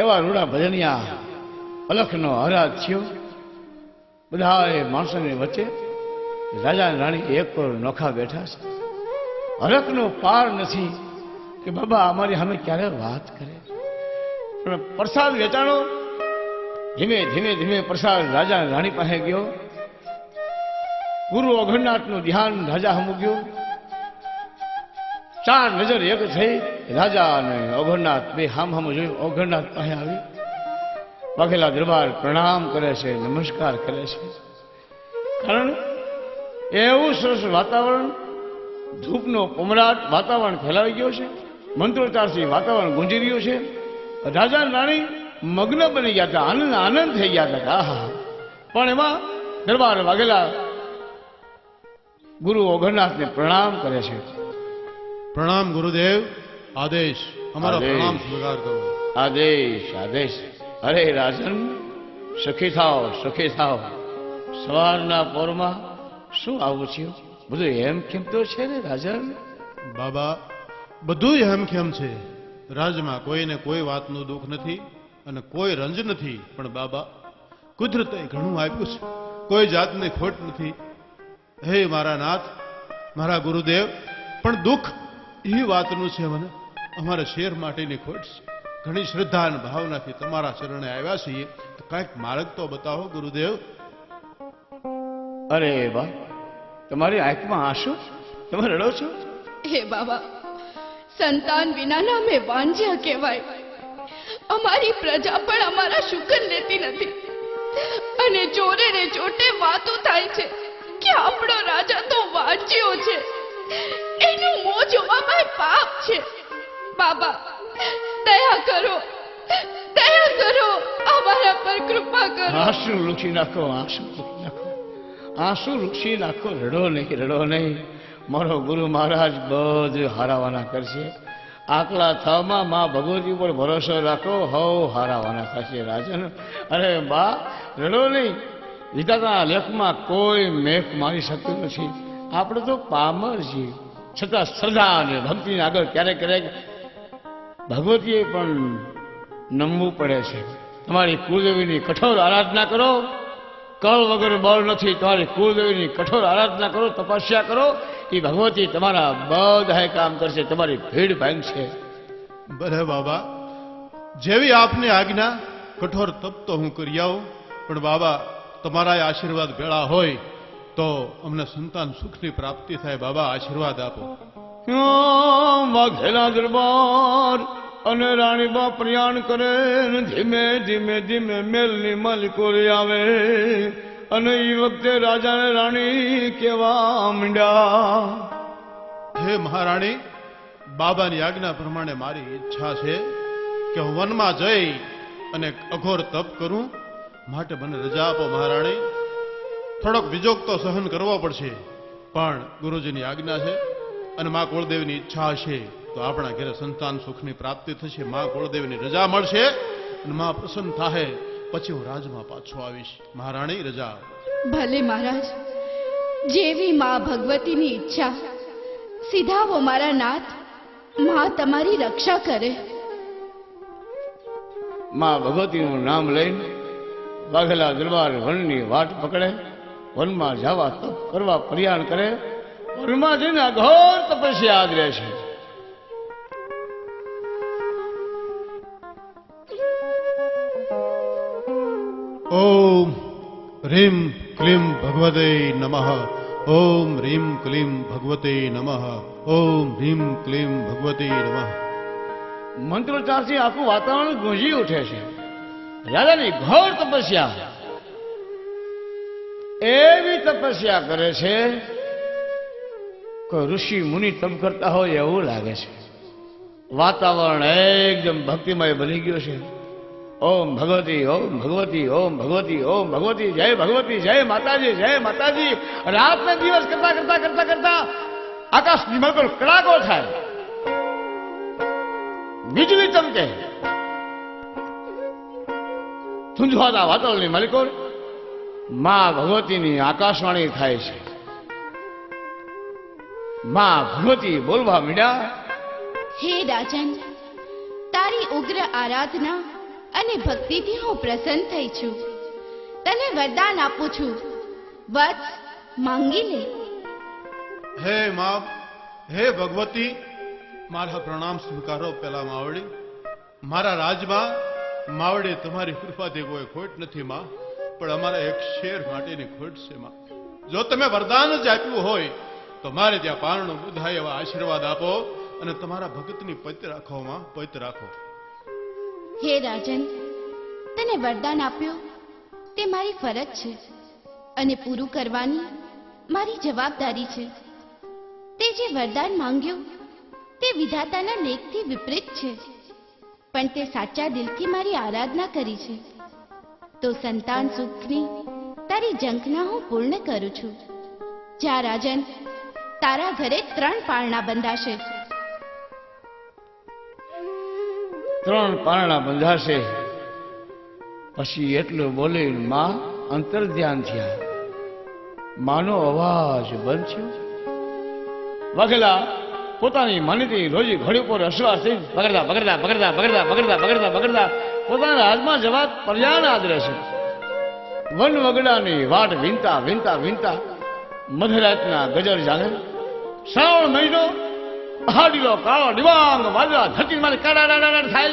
એવા રૂડા ભજનિયા અલખનો હરાજ થયો. બધા માણસોની વચ્ચે રાજા અને રાણી એક પર નોખા બેઠા છે. હરખનો પાર નથી કે બાબા અમારી સામે ક્યારે વાત કરે. પણ પ્રસાદ વેચાણો. ધીમે ધીમે ધીમે પ્રસાદ રાજા અને રાણી પાસે ગયો. ગુરુ અઘરનાથનું ધ્યાન રાજા હમું ગયું. ચાર નજર એક થઈ. રાજા અને અઘરનાથ બે હામ જોયું. અઘરનાથ પાસે આવી વાઘેલા દરબાર પ્રણામ કરે છે, નમસ્કાર કરે છે. કારણ એવું સરસ વાતાવરણ, ધૂપનો પમરાટ વાતાવરણ ફેલાઈ ગયો છે. મંત્રોચ્ચારથી વાતાવરણ ગુંજી રહ્યું છે. રાજા રાણી મગ્ન બની ગયા હતા, આનંદ આનંદ થઈ ગયા હતા. આહા! પણ એમાં દરબાર વાઘેલા ગુરુ અઘરનાથને પ્રણામ કરે છે. પ્રણામ ગુરુદેવ. આદેશ, અમારો પ્રણામ સ્વીકાર કરો. આદેશ આદેશ. અરે રાજન, સખી થાવ, સખી થાવ. સવારના પોરમાં શું આવું થયું? બધું એમ કેમ તો છે ને રાજન? બાબા, બધું હેમખેમ છે. રાજમાં કોઈને કોઈ વાતનું દુઃખ નથી અને કોઈ રંજ નથી. પણ બાબા, કુદરતે ઘણું આપ્યું છે, કોઈ જાતની ખોટ નથી. હે મારા નાથ, મારા ગુરુદેવ, પણ દુઃખ એ વાતનું છે મને, અમારા શેર માટેની ખોટ છે. ઘણી શ્રદ્ધા અને ભાવનાથી તમારા ચરણે આવ્યા છીએ, તો કાંઈક માર્ગ તો બતાવો ગુરુદેવ. અરે બા, તમારી આંખમાં આંસુ? તમે રડો છો? હે બાબા, સંતાન વિનાના મેં વાંજ્યા કહેવાય. અમારી પ્રજા પણ અમારા શુકર લેતી નથી અને ચોરે ને ચોટે વાતો થાય છે કે આપણો રાજા તો વાંચ્યો છે, એનું મોં જોવામાં પાપ છે. બાબા, દયા કરો, દયા કરો, અમારા પર કૃપા કરો. આંસુ લૂછી નાખો, આંસુ લૂછી નાખો, આંસુ લૂછી નાખો. રડો નહીં, રડો નહીં. મારો ગુરુ મહારાજ બધું હારાવાના કરશે. આકલા થવામાં માં ભગવતી ઉપર ભરોસો રાખો, હવ હારાવાના થશે રાજન. અરે બા, રડો નહીં. વિધાતાના લેખમાં કોઈ મેખ મારી શકતું નથી. આપણે તો પામર છીએ, છતાં શ્રદ્ધા અને ભક્તિની આગળ ક્યારેક ક્યારેક ભગવતીએ પણ નમવું પડે છે. તમારી કુળદેવીની કઠોર આરાધના કરો. કળ વગર બળ નથી. તમારી કુળદેવીની કઠોર આરાધના કરો, તપસ્યા કરો. એ ભગવતી તમારા બધા કામ કરશે, તમારી ભીડ ભાંગશે. ભલે બાબા, જેવી આપની આજ્ઞા. કઠોર તપ તો હું કરી આવું, પણ બાબા, તમારા આશીર્વાદ ભેળા હોય તો અમને સંતાન સુખની પ્રાપ્તિ થાય. બાબા, આશીર્વાદ આપો. વાઘેલા દરબાર અને રાણીબા પ્રયાણ કરે ને ધીમે ધીમે ધીમે મેલની માલિકોરી આવે. અને એ વખતે રાજા ને રાણી કેવા માંડ્યા. હે મહારાણી, બાબાની આજ્ઞા પ્રમાણે મારી ઈચ્છા છે કે હું વનમાં જઈ અને અઘોર તપ કરું. માટે મને રજા આપો મહારાણી. થોડોક વિજોગ તો સહન કરવો પડશે, પણ ગુરુજીની આજ્ઞા છે અને મા કુળદેવીની ઈચ્છા હશે તો આપણા ઘરે સંતાન સુખની પ્રાપ્તિ થશે. મા કુળદેવીની રજા મળશે અને મા પ્રસન્ન થાય પછી હું રાજમાં પાછો આવીશ. મહારાણી, રજા. ભલે મહારાજ, જેવી મા ભગવતીની ઈચ્છા. સીધાવો મારા નાથ, મા તમારી રક્ષા કરે. માં ભગવતીનું નામ લઈને વાઘેલા દરબાર વનની વાટ પકડે. વનમાં જવા તપ કરવા પ્રયાણ કરે. વનમાં જઈને અઘોર તપસ્યા આદરે છે. ઓમ રીમ ક્લીમ ભગવતે નમઃ. ઓમ રીમ ક્લીમ ભગવતે નમઃ. ઓમ રીમ ક્લીમ ભગવતે નમઃ. મંત્રોચ્ચારથી આખું વાતાવરણ ગુંજી ઉઠે છે. રાજાની ઘોર તપસ્યા. એવી તપસ્યા કરે છે કોઈ ઋષિ મુનિ તપ કરતા હોય એવું લાગે છે. વાતાવરણ એકદમ ભક્તિમય બની ગયું છે. ઓમ ભગવતી, ઓમ ભગવતી, ઓમ ભગવતી, ઓમ ભગવતી, જય ભગવતી, જય માતાજી, જય માતાજી. રાત ને દિવસ કરતા કરતા કરતા કરતા આકાશની મલકો કડાકો થાય, વીજળી ચમકે, ધૂંધવાતા વાતાવરણની માલિકો માં ભગવતીની આકાશવાણી થાય છે. માં ભગવતી બોલવા માંડ્યા. હે રાજન, તારી ઉગ્ર આરાધના અને ભક્તિથી હું પ્રસન્ન થઈ છું. તને વરદાન આપું છું. વત્સ, માંગી લે. હે મા, હે ભગવતી, મારા પ્રણામ સ્વીકારો. પેલા માવડી, મારા રાજમાં માવડી તમારી કૃપાથી કોઈ ખોટ નથી માં, પણ અમારા એક શેર માટેની ખોટ છે માં. જો તમે વરદાન જ આપ્યું હોય તો મારે ત્યાં પારણું બુધાય એવા આશીર્વાદ આપો અને તમારા ભગતની પત રાખો માં, પત રાખો. હે રાજન, તને વરદાન આપ્યું તે મારી ફરજ છે અને પૂરું કરવાની મારી જવાબદારી છે. તે જે વરદાન માંગ્યું તે વિધાતાના લેખથી વિપરીત છે, પણ તે સાચા દિલથી મારી આરાધના કરી છે. તો સંતાન સુખની તારી ઝંખના હું પૂર્ણ કરું છું. જા રાજન, તારા ઘરે 3 પારણા બંધાશે. 3 પારણા બંધાશે. પછી એટલું બોલીને માં અંતર ધ્યાન થયા. માનો અવાજ બંધ થયો. વાઘેલા પોતાની માનીતી રોજી ઘોડી ઉપર અશ્વાસ થઈ બગડતા બગડતા બગડતા બગડતા બગડતા બગડતા બગડતા પોતાના રાજમાં જવા પર્યાના આદરે છે. વન વગડાની વાટ વીનતા વીનતા વીનતા મધરાતના ગજર જાગે. શ્રાવણ મહિનો, પહાડીલો કાળો ડિબાંગ વાદળા ધરતીમાંથી કાળા થાય.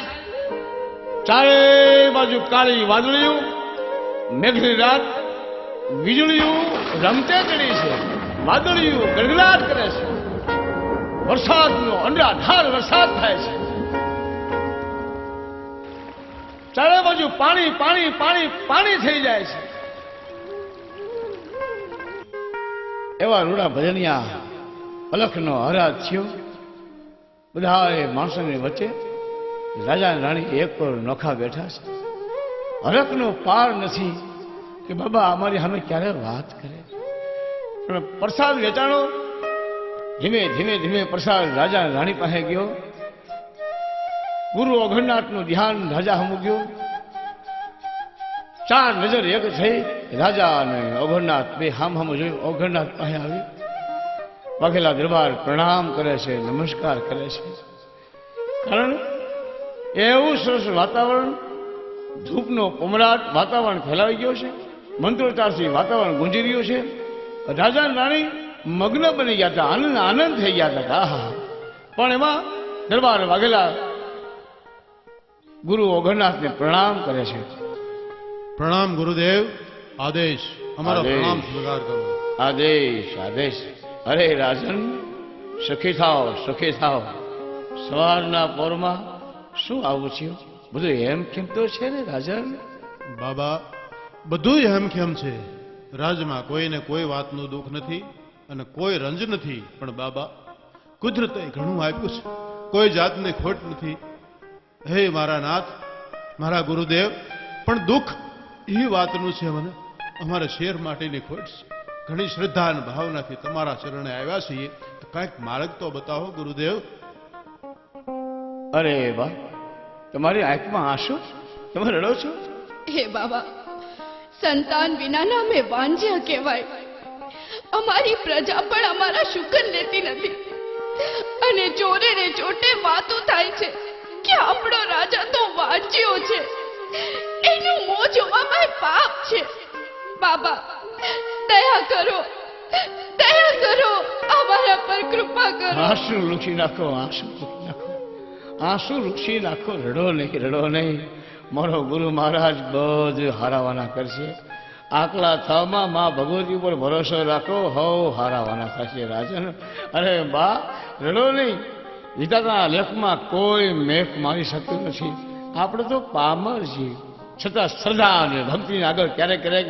ચારે બાજુ કાળી વાદળિયું, મેઘની રાત, વીજળીયું રમતે ચડી છે, વાદળિયું ગડગડાટ કરે છે. વરસાદનો અંડાધાર વરસાદ થાય છે. ચારે બાજુ પાણી પાણી પાણી પાણી થઈ જાય છે. એવા રૂડા ભજનિયા અલખનો હરાજ થયો. બધા માણસોની વચ્ચે રાજા અને રાણી એક પર નોખા બેઠા છે. હરખનો પાર નથી કે બાબા અમારી સામે ક્યારે વાત કરે. પણ પ્રસાદ વેચાણો. ધીમે ધીમે ધીમે પ્રસાદ રાજા અને રાણી પાસે ગયો. ગુરુ અઘરનાથનું ધ્યાન રાજા હમું ગયું. 4 નજર એક થઈ. રાજા અને અઘરનાથ બે હામ જોયું. અઘરનાથ પાસે આવી વાઘેલા દરબાર પ્રણામ કરે છે, નમસ્કાર કરે છે. કારણ એવું સરસ વાતાવરણ, ધૂપનો પમરાટ વાતાવરણ ફેલાઈ ગયો છે. મંત્રોચ્ચારથી વાતાવરણ ગુંજી રહ્યું છે. રાજા અને રાણી મગ્ન બની ગયા હતા, આનંદ આનંદ થઈ ગયા હતા. આહા! પણ એમાં દરબાર વાઘેલા ગુરુ અઘરનાથને પ્રણામ કરે છે. પ્રણામ ગુરુદેવ. આદેશ, અમારો પ્રણામ સ્વીકાર કરો. આદેશ આદેશ. અરે રાજન, સખી થાવ સખી થાવ. સવારના પોરમાં શું આવું થયું? બધું એમ કેમ તો છે ને રાજન? બાબા, બધું હેમખેમ છે. રાજમાં કોઈને કોઈ વાતનું દુઃખ નથી અને કોઈ રંજ નથી. પણ બાબા, કુદરતે ઘણું આપ્યું છે, કોઈ જાતની ખોટ નથી. હે મારા નાથ, મારા ગુરુદેવ, પણ દુઃખ એ વાતનું છે મને, અમારા શેર માટેની ખોટ છે. ઘણી શ્રદ્ધા અને ભાવનાથી તમારા ચરણે આવ્યા છીએ, તો કાંઈક માર્ગ તો બતાવો ગુરુદેવ. અરે વાહ, તમારી આંખમાં આંસુ? તમે રડો છો? હે બાબા, સંતાન વિનાના મેં વાંજ્યા કહેવાય. અમારી પ્રજા પણ અમારા શુકન લેતી નથી અને ચોરે ને ચોટે વાતો થાય છે કે આપણો રાજા તો વાંજ્યો છે, એનું મોં જોવામાં પાપ છે. બાબા, દયા કરો, દયા કરો, અમારા પર કૃપા કરો. આંસુ લૂછી નાખો, આંસુ લૂછી નાખો, આંસુ લૂછી નાખો. રડો નહીં, રડો નહીં. મારો ગુરુ મહારાજ બધું હારાવાના કરશે. આકલા થવામાં માં ભગવતી ઉપર ભરોસો રાખો, હવ હારાવાના થશે રાજન. અરે બા, રડો નહીં. વિધાતાના લેખમાં કોઈ મેખ મારી શકતું નથી. આપણે તો પામર છીએ, છતાં શ્રદ્ધા અને ભક્તિની આગળ ક્યારેક ક્યારેક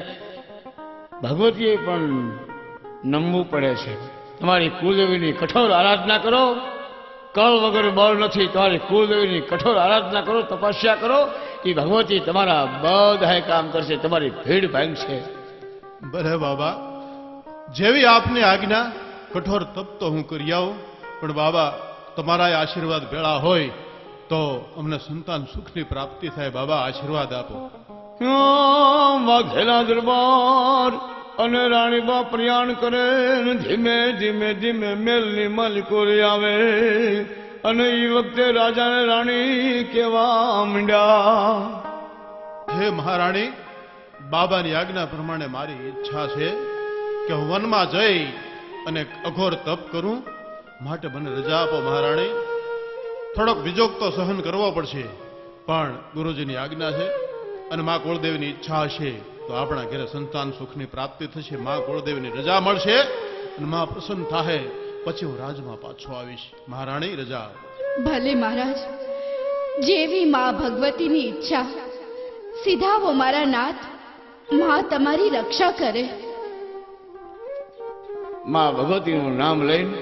ભગવતીએ પણ નમવું પડે છે. તમારી કુલદેવીની કઠોર આરાધના કરો. કળ વગર બળ નથી. તમારી કુલદેવીની કઠોર આરાધના કરો, તપસ્યા કરો. એ ભગવતી તમારા બધા કામ કરશે. તમારી ભીડ ભાંગશે. ભલે બાબા, જેવી આપની આજ્ઞા. કઠોર તપ તો હું કરી આવું, પણ બાબા તમારા આશીર્વાદ ભેળા હોય તો અમને સંતાન સુખની પ્રાપ્તિ થાય. બાબા, આશીર્વાદ આપો. વાઘેલા દરબાર અને રાણીબા પ્રયાણ કરે. ધીમે ધીમે ધીમે મેલની માલિકોરી આવે અને એ વખતે રાજા ને રાણી કેવા માંડ્યા. હે મહારાણી, બાબાની આજ્ઞા પ્રમાણે મારી ઈચ્છા છે કે હું વનમાં જઈ અને અઘોર તપ કરું, માટે મને રજા આપો મહારાણી. થોડોક વિજોગ તો સહન કરવો પડશે, પણ ગુરુજીની આજ્ઞા છે અને મા કુળદેવીની ઈચ્છા હશે તો આપણા ઘરે સંતાન સુખની પ્રાપ્તિ થશે. મા કુળદેવીની રજા મળશે અને મા પ્રસન્ન થાય પછી હું રાજમાં પાછો આવીશ. મહારાણી રજા આપો. ભલે મહારાજ, જેવી મા ભગવતીની ઈચ્છા. સીધાવો મારા નાથ, મા તમારી રક્ષા કરે. માં ભગવતીનું નામ લઈને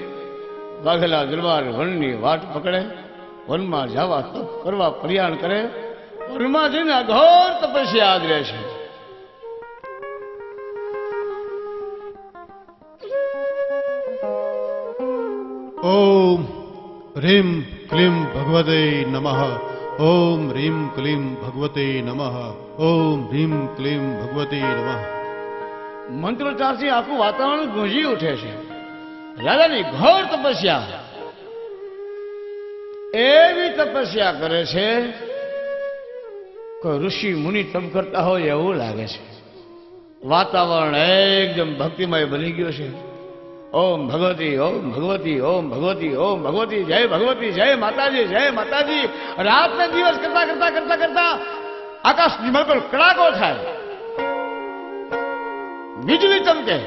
વાઘેલા દરબાર વનની વાટ પકડે, વનમાં જવા તપ કરવા પ્રયાણ કરે. વનમાં જઈને અઘોર તપસ્યા આદરે છે. ઓમ રીમ ક્લીમ ભગવતે નમઃ. ઓમ રીમ ક્લીમ ભગવતે નમઃ. ઓમ રીમ ક્લીમ ભગવતે નમઃ. મંત્રોચ્ચારથી આખું વાતાવરણ ગુંજી ઉઠે છે. રાજાની ઘોર તપસ્યા, એવી તપસ્યા કરે છે કોઈ ઋષિ મુનિ તપ કરતા હોય એવું લાગે છે. વાતાવરણ એકદમ ભક્તિમય બની ગયું છે. ઓમ ભગવતી, ઓમ ભગવતી, ઓમ ભગવતી, ઓમ ભગવતી, જય ભગવતી, જય માતાજી, જય માતાજી. રાતને દિવસ કરતા કરતા કરતા કરતા આકાશની પર કડાકો થાય, વીજળી ચમકે,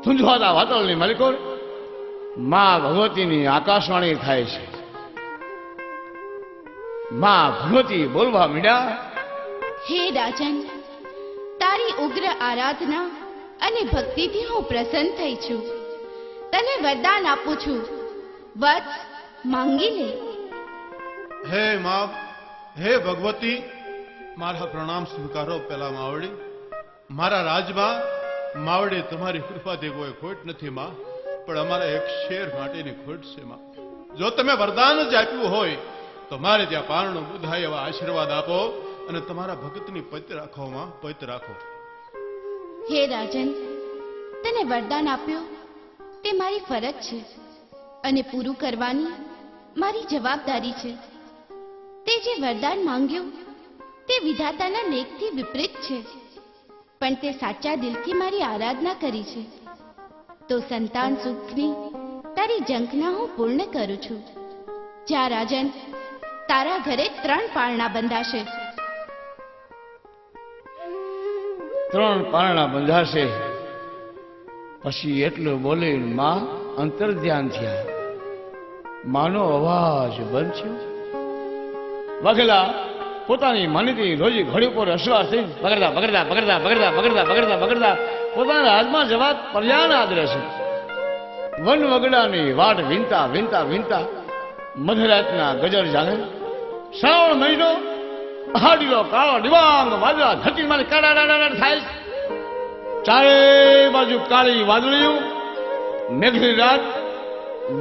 ધૂંધવાતા વાતાવરણની માલિકો માં ભગવતીની આકાશવાણી થાય છે. માં ભગવતી બોલવા મીડ્યા. હે રાજન, તારી ઉગ્ર આરાધના અને ભક્તિથી હું પ્રસન્ન થઈ છું. તને વરદાન આપું છું, વત્સ માંગી લે. હે મા, હે ભગવતી, મારા પ્રણામ સ્વીકારો. પેલા માવડી, મારા રાજમાં માવડી તમારી કૃપાથી કોઈ ખોટ નથી માં, પણ અમારા એક શેર માટેની ખોટ છે માં. જો તમે વરદાન જ આપ્યું હોય તો મારે ત્યાં પારણું બુધાય એવા આશીર્વાદ આપો અને તમારા ભક્તની પૈત રાખો માં, પૈત રાખો. હે રાજન, તને વરદાન આપ્યું તે મારી ફરજ છે અને પૂરું કરવાની મારી જવાબદારી છે. તે જે વરદાન માંગ્યું તે વિધાતાના લેખથી વિપરીત છે, પણ તે સાચા દિલથી મારી આરાધના કરી છે. તો સંતાન સુખની તારી ઝંખના હું પૂર્ણ કરું છું. જા રાજન, તારા ઘરે 3 પારણા બંધાશે. 3 પારણા બંધાશે. પછી એટલું બોલીને માં અંતર ધ્યાન થયા. માનો અવાજ બંધ થયો. વાઘેલા પોતાની માનીતી રોજી ઘોડી ઉપર અસવાર થઈ બગડતા બગડતા બગડતા બગડતા બગડતા બગડતા બગડતા પોતાના હાથમાં જવા પ્રયાણ આદરે છે. વન વગડાની વાટ વીનતા વીનતા વીનતા મધરાતના ગજર જાગે. શ્રાવણ મહિનો, પહાડીઓ કાળો ડિવાંગ વાદળા ધરતીમાં કાળા થાય. ચારે બાજુ કાળી વાદળીઓ, મેઘની રાત,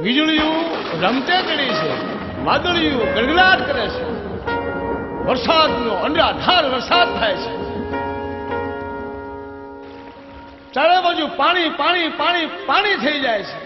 વીજળીઓ રમતે ચડી છે, વાદળીઓ ગડગડાટ કરે છે. વરસાદનો અંડાધાર વરસાદ થાય છે. ચારે બાજુ પાણી પાણી પાણી પાણી થઈ જાય છે.